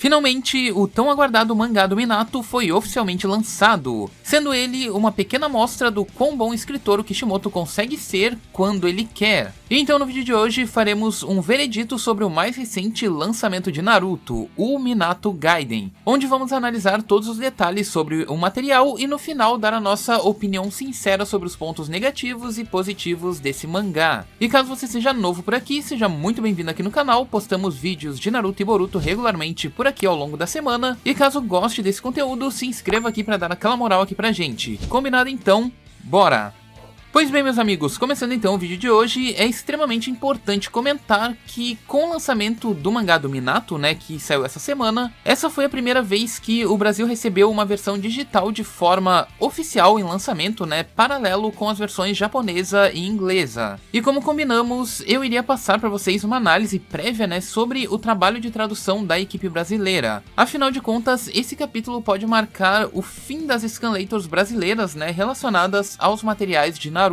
Finalmente, o tão aguardado mangá do Minato foi oficialmente lançado, sendo ele uma pequena amostra do quão bom escritor o Kishimoto consegue ser quando ele quer. E então no vídeo de hoje faremos um veredito sobre o mais recente lançamento de Naruto, o Minato Gaiden, onde vamos analisar todos os detalhes sobre o material e no final dar a nossa opinião sincera sobre os pontos negativos e positivos desse mangá. E caso você seja novo por aqui, seja muito bem-vindo aqui no canal, postamos vídeos de Naruto e Boruto regularmente por aqui ao longo da semana, e caso goste desse conteúdo, se inscreva aqui para dar aquela moral aqui pra gente. Combinado então? Bora! Pois bem, meus amigos, começando então o vídeo de hoje, é extremamente importante comentar que com o lançamento do mangá do Minato, que saiu essa semana, essa foi a primeira vez que o Brasil recebeu uma versão digital de forma oficial em lançamento, paralelo com as versões japonesa e inglesa. E como combinamos, eu iria passar para vocês uma análise prévia, sobre o trabalho de tradução da equipe brasileira. Afinal de contas, esse capítulo pode marcar o fim das scanlators brasileiras, relacionadas aos materiais de Naruto.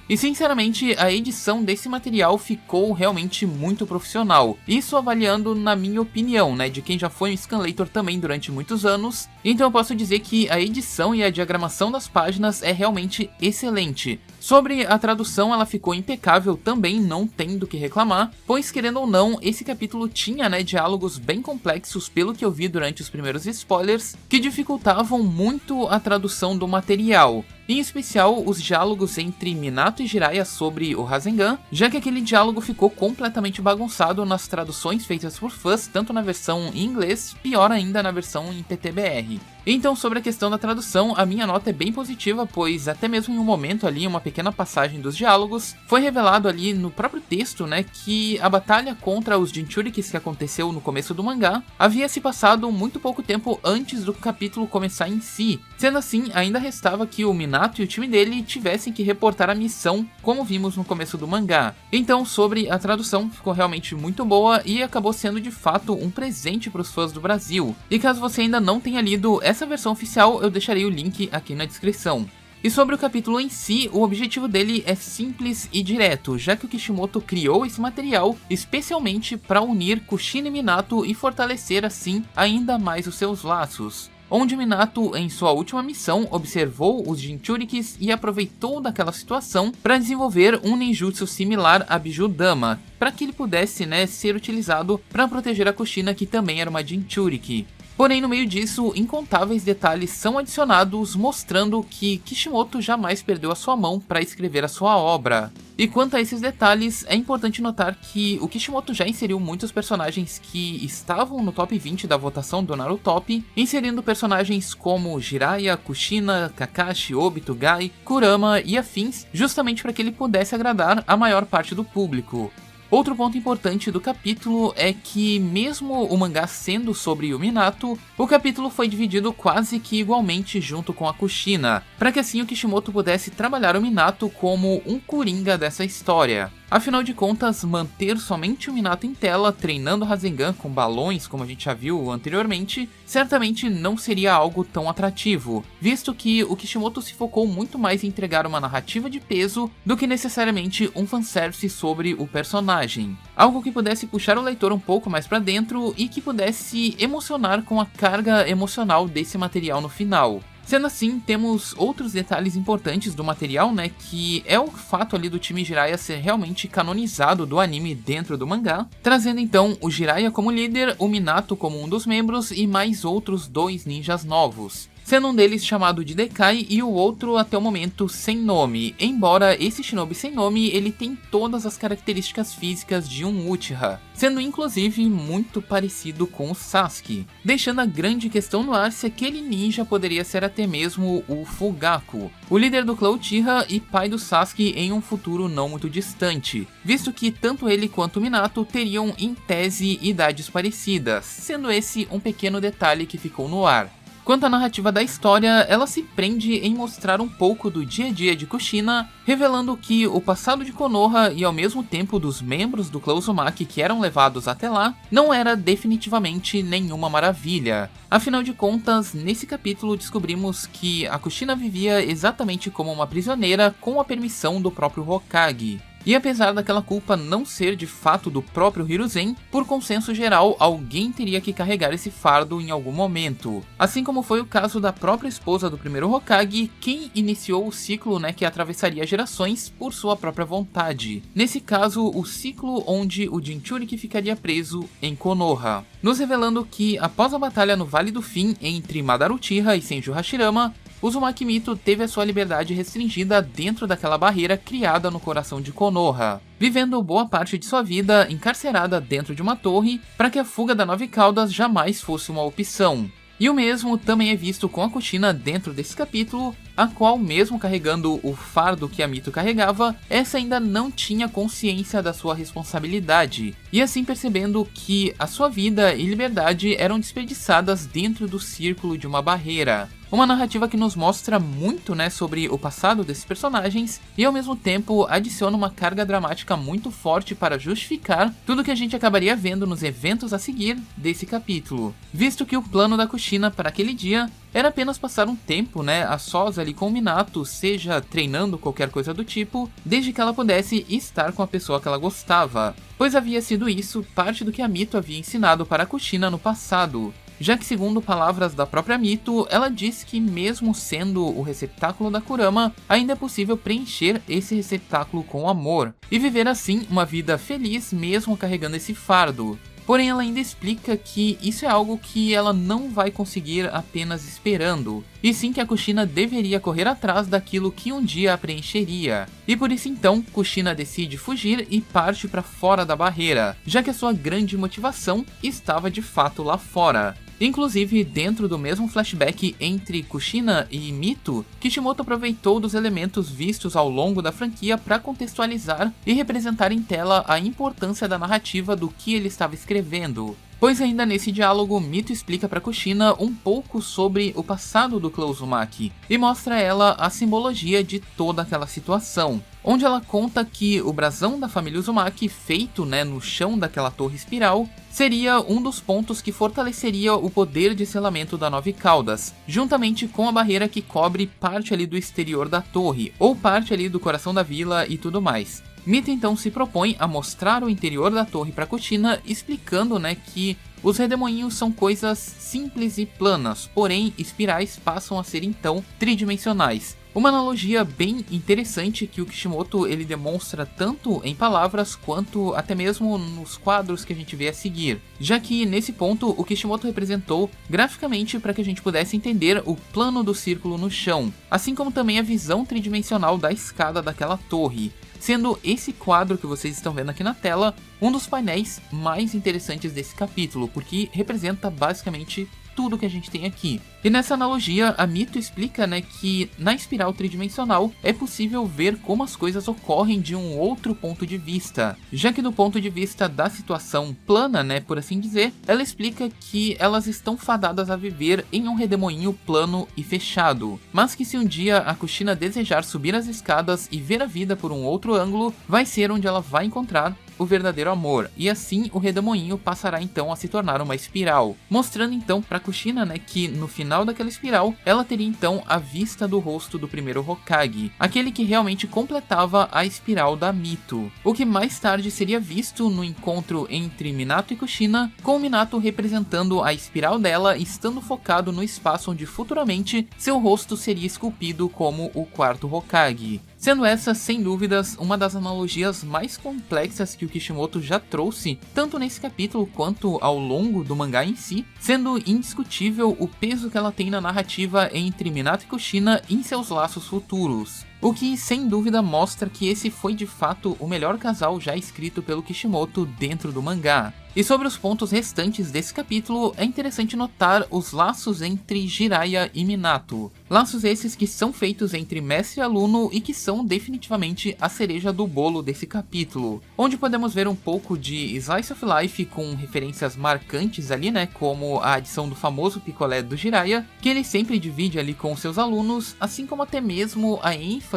E sinceramente, a edição desse material ficou realmente muito profissional. Isso avaliando na minha opinião, de quem já foi um scanlator também durante muitos anos. Então eu posso dizer que a edição e a diagramação das páginas é realmente excelente. Sobre a tradução, ela ficou impecável também, não tem do que reclamar, pois querendo ou não, esse capítulo tinha diálogos bem complexos pelo que eu vi durante os primeiros spoilers, que dificultavam muito a tradução do material. Em especial, os diálogos entre Minato e Jiraiya sobre o Rasengan, já que aquele diálogo ficou completamente bagunçado nas traduções feitas por fãs, tanto na versão em inglês, pior ainda na versão em PTBR. Então, sobre a questão da tradução, a minha nota é bem positiva, pois até mesmo em um momento ali, uma pequena passagem dos diálogos, foi revelado ali no próprio texto, que a batalha contra os Jinchurikis que aconteceu no começo do mangá havia se passado muito pouco tempo antes do capítulo começar em si. Sendo assim, ainda restava que o Minato e o time dele tivessem que reportar a missão, como vimos no começo do mangá. Então, sobre a tradução, ficou realmente muito boa e acabou sendo de fato um presente para os fãs do Brasil. E caso você ainda não tenha lido essa versão oficial, eu deixarei o link aqui na descrição. E sobre o capítulo em si, o objetivo dele é simples e direto, já que o Kishimoto criou esse material especialmente para unir Kushina e Minato e fortalecer assim ainda mais os seus laços. Onde Minato, em sua última missão, observou os Jinchurikis e aproveitou daquela situação para desenvolver um ninjutsu similar a Bijudama, para que ele pudesse ser utilizado para proteger a Kushina, que também era uma Jinchuriki. Porém, no meio disso, incontáveis detalhes são adicionados, mostrando que Kishimoto jamais perdeu a sua mão para escrever a sua obra. E quanto a esses detalhes, é importante notar que o Kishimoto já inseriu muitos personagens que estavam no top 20 da votação do Narutop, inserindo personagens como Jiraiya, Kushina, Kakashi, Obito, Gai, Kurama e afins, justamente para que ele pudesse agradar a maior parte do público. Outro ponto importante do capítulo é que, mesmo o mangá sendo sobre o Minato, o capítulo foi dividido quase que igualmente junto com a Kushina, para que assim o Kishimoto pudesse trabalhar o Minato como um coringa dessa história. Afinal de contas, manter somente o Minato em tela treinando Rasengan com balões, como a gente já viu anteriormente, certamente não seria algo tão atrativo, visto que o Kishimoto se focou muito mais em entregar uma narrativa de peso do que necessariamente um fanservice sobre o personagem. Algo que pudesse puxar o leitor um pouco mais pra dentro e que pudesse emocionar com a carga emocional desse material no final. Sendo assim, temos outros detalhes importantes do material, que é o fato ali do time Jiraiya ser realmente canonizado do anime dentro do mangá, trazendo então o Jiraiya como líder, o Minato como um dos membros e mais outros 2 ninjas novos, sendo um deles chamado de Dekai e o outro até o momento sem nome, embora esse shinobi sem nome ele tem todas as características físicas de um Uchiha, sendo inclusive muito parecido com o Sasuke, deixando a grande questão no ar se aquele ninja poderia ser até mesmo o Fugaku, o líder do clã Uchiha e pai do Sasuke em um futuro não muito distante, visto que tanto ele quanto o Minato teriam em tese idades parecidas, sendo esse um pequeno detalhe que ficou no ar. Quanto à narrativa da história, ela se prende em mostrar um pouco do dia a dia de Kushina, revelando que o passado de Konoha e ao mesmo tempo dos membros do clã Uzumaki que eram levados até lá, não era definitivamente nenhuma maravilha. Afinal de contas, nesse capítulo descobrimos que a Kushina vivia exatamente como uma prisioneira com a permissão do próprio Hokage. E apesar daquela culpa não ser de fato do próprio Hiruzen, por consenso geral, alguém teria que carregar esse fardo em algum momento. Assim como foi o caso da própria esposa do primeiro Hokage, quem iniciou o ciclo, que atravessaria gerações por sua própria vontade. Nesse caso, o ciclo onde o Jinchuriki ficaria preso em Konoha. Nos revelando que, após a batalha no Vale do Fim entre Madara Uchiha e Senju Hashirama, Uzumaki Mito teve a sua liberdade restringida dentro daquela barreira criada no coração de Konoha, vivendo boa parte de sua vida encarcerada dentro de uma torre para que a fuga da Nove Caudas jamais fosse uma opção. E o mesmo também é visto com a Kushina dentro desse capítulo, a qual, mesmo carregando o fardo que a Mito carregava, essa ainda não tinha consciência da sua responsabilidade, e assim percebendo que a sua vida e liberdade eram desperdiçadas dentro do círculo de uma barreira. Uma narrativa que nos mostra muito, sobre o passado desses personagens e ao mesmo tempo adiciona uma carga dramática muito forte para justificar tudo que a gente acabaria vendo nos eventos a seguir desse capítulo, visto que o plano da Kushina para aquele dia era apenas passar um tempo, a sós ali com o Minato, seja treinando qualquer coisa do tipo, desde que ela pudesse estar com a pessoa que ela gostava, pois havia sido isso parte do que a Mito havia ensinado para a Kushina no passado. Já que, segundo palavras da própria Mito, ela diz que mesmo sendo o receptáculo da Kurama, ainda é possível preencher esse receptáculo com amor, e viver assim uma vida feliz mesmo carregando esse fardo. Porém, ela ainda explica que isso é algo que ela não vai conseguir apenas esperando, e sim que a Kushina deveria correr atrás daquilo que um dia a preencheria. E por isso então, Kushina decide fugir e parte para fora da barreira, já que a sua grande motivação estava de fato lá fora. Inclusive, dentro do mesmo flashback entre Kushina e Mito, Kishimoto aproveitou dos elementos vistos ao longo da franquia para contextualizar e representar em tela a importância da narrativa do que ele estava escrevendo. Pois ainda nesse diálogo, Mito explica para Kushina um pouco sobre o passado do clã Uzumaki e mostra a ela a simbologia de toda aquela situação, onde ela conta que o brasão da família Uzumaki, feito no chão daquela torre espiral, seria um dos pontos que fortaleceria o poder de selamento da Nove Caudas, juntamente com a barreira que cobre parte ali do exterior da torre, ou parte ali do coração da vila e tudo mais. Mito então se propõe a mostrar o interior da torre para Kushina, explicando que os redemoinhos são coisas simples e planas, porém espirais passam a ser então tridimensionais. Uma analogia bem interessante que o Kishimoto ele demonstra tanto em palavras quanto até mesmo nos quadros que a gente vê a seguir, já que nesse ponto o Kishimoto representou graficamente para que a gente pudesse entender o plano do círculo no chão, assim como também a visão tridimensional da escada daquela torre, sendo esse quadro que vocês estão vendo aqui na tela um dos painéis mais interessantes desse capítulo, porque representa basicamente tudo que a gente tem aqui. E nessa analogia, a Mito explica que na espiral tridimensional é possível ver como as coisas ocorrem de um outro ponto de vista, já que do ponto de vista da situação plana, por assim dizer, ela explica que elas estão fadadas a viver em um redemoinho plano e fechado, mas que se um dia a Kushina desejar subir as escadas e ver a vida por um outro ângulo, vai ser onde ela vai encontrar o verdadeiro amor, e assim o redemoinho passará então a se tornar uma espiral, mostrando então para Kushina que no final daquela espiral ela teria então a vista do rosto do primeiro Hokage, aquele que realmente completava a espiral da Mito, o que mais tarde seria visto no encontro entre Minato e Kushina, com Minato representando a espiral dela estando focado no espaço onde futuramente seu rosto seria esculpido como o quarto Hokage. Sendo essa, sem dúvidas, uma das analogias mais complexas que o Kishimoto já trouxe, tanto nesse capítulo quanto ao longo do mangá em si, sendo indiscutível o peso que ela tem na narrativa entre Minato e Kushina em seus laços futuros. O que sem dúvida mostra que esse foi de fato o melhor casal já escrito pelo Kishimoto dentro do mangá. E sobre os pontos restantes desse capítulo, é interessante notar os laços entre Jiraiya e Minato. Laços esses que são feitos entre mestre e aluno e que são definitivamente a cereja do bolo desse capítulo, onde podemos ver um pouco de Slice of Life com referências marcantes ali, como a adição do famoso picolé do Jiraiya, que ele sempre divide ali com seus alunos, assim como até mesmo a ênfase,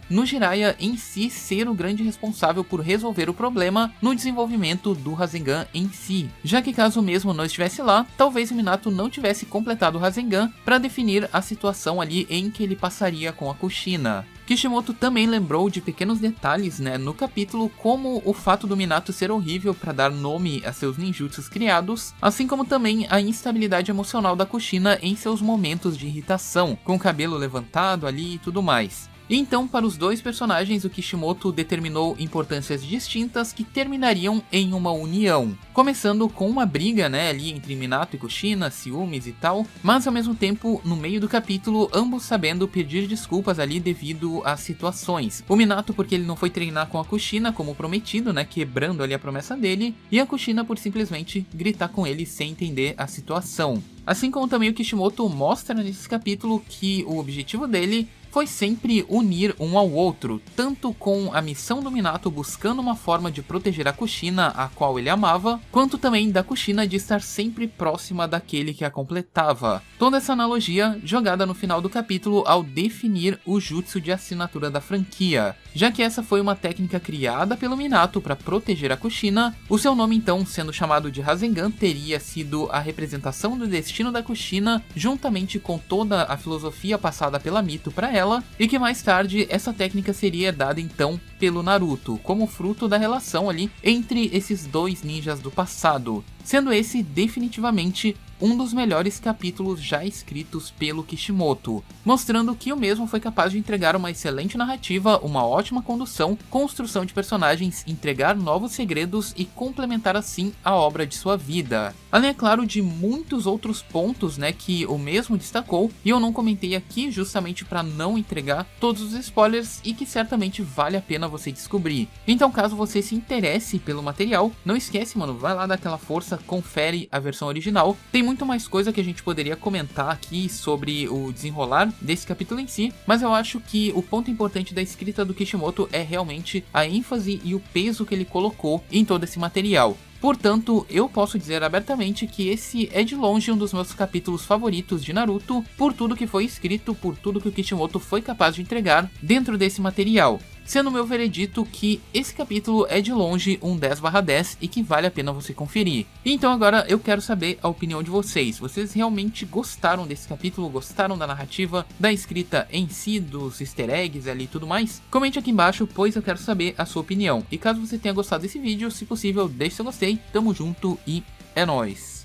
no Jiraiya em si ser o grande responsável por resolver o problema no desenvolvimento do Rasengan em si, já que caso mesmo não estivesse lá, talvez o Minato não tivesse completado o Rasengan para definir a situação ali em que ele passaria com a Kushina. Kishimoto também lembrou de pequenos detalhes, né, no capítulo, como o fato do Minato ser horrível para dar nome a seus ninjutsus criados, assim como também a instabilidade emocional da Kushina em seus momentos de irritação, com o cabelo levantado ali e tudo mais. Então, para os dois personagens, o Kishimoto determinou importâncias distintas que terminariam em uma união. Começando com uma briga, né, ali entre Minato e Kushina, ciúmes e tal, mas ao mesmo tempo, no meio do capítulo, ambos sabendo pedir desculpas ali devido às situações. O Minato porque ele não foi treinar com a Kushina como prometido, né, quebrando ali a promessa dele, e a Kushina por simplesmente gritar com ele sem entender a situação. Assim como também o Kishimoto mostra nesse capítulo que o objetivo dele foi sempre unir um ao outro, tanto com a missão do Minato buscando uma forma de proteger a Kushina, a qual ele amava, quanto também da Kushina de estar sempre próxima daquele que a completava. Toda essa analogia jogada no final do capítulo ao definir o jutsu de assinatura da franquia. Já que essa foi uma técnica criada pelo Minato para proteger a Kushina, o seu nome então, sendo chamado de Rasengan, teria sido a representação do destino da Kushina, juntamente com toda a filosofia passada pela Mito para ela, e que mais tarde essa técnica seria dada então pelo Naruto, como fruto da relação ali entre esses dois ninjas do passado, sendo esse definitivamente um dos melhores capítulos já escritos pelo Kishimoto, mostrando que o mesmo foi capaz de entregar uma excelente narrativa, uma ótima condução, construção de personagens, entregar novos segredos e complementar assim a obra de sua vida. Além, é claro, de muitos outros pontos, né, que o mesmo destacou, e eu não comentei aqui justamente para não entregar todos os spoilers e que certamente vale a pena você descobrir. Então, caso você se interesse pelo material, não esquece, mano, vai lá dar aquela força, confere a versão original. Tem muito mais coisa que a gente poderia comentar aqui sobre o desenrolar desse capítulo em si, mas eu acho que o ponto importante da escrita do Kishimoto é realmente a ênfase e o peso que ele colocou em todo esse material. Portanto, eu posso dizer abertamente que esse é de longe um dos meus capítulos favoritos de Naruto, por tudo que foi escrito, por tudo que o Kishimoto foi capaz de entregar dentro desse material. Sendo meu veredito que esse capítulo é de longe um 10/10 e que vale a pena você conferir. Então agora eu quero saber a opinião de vocês. Vocês realmente gostaram desse capítulo? Gostaram da narrativa, da escrita em si, dos easter eggs ali e tudo mais? Comente aqui embaixo, pois eu quero saber a sua opinião. E caso você tenha gostado desse vídeo, se possível, deixe seu gostei, tamo junto e é nóis!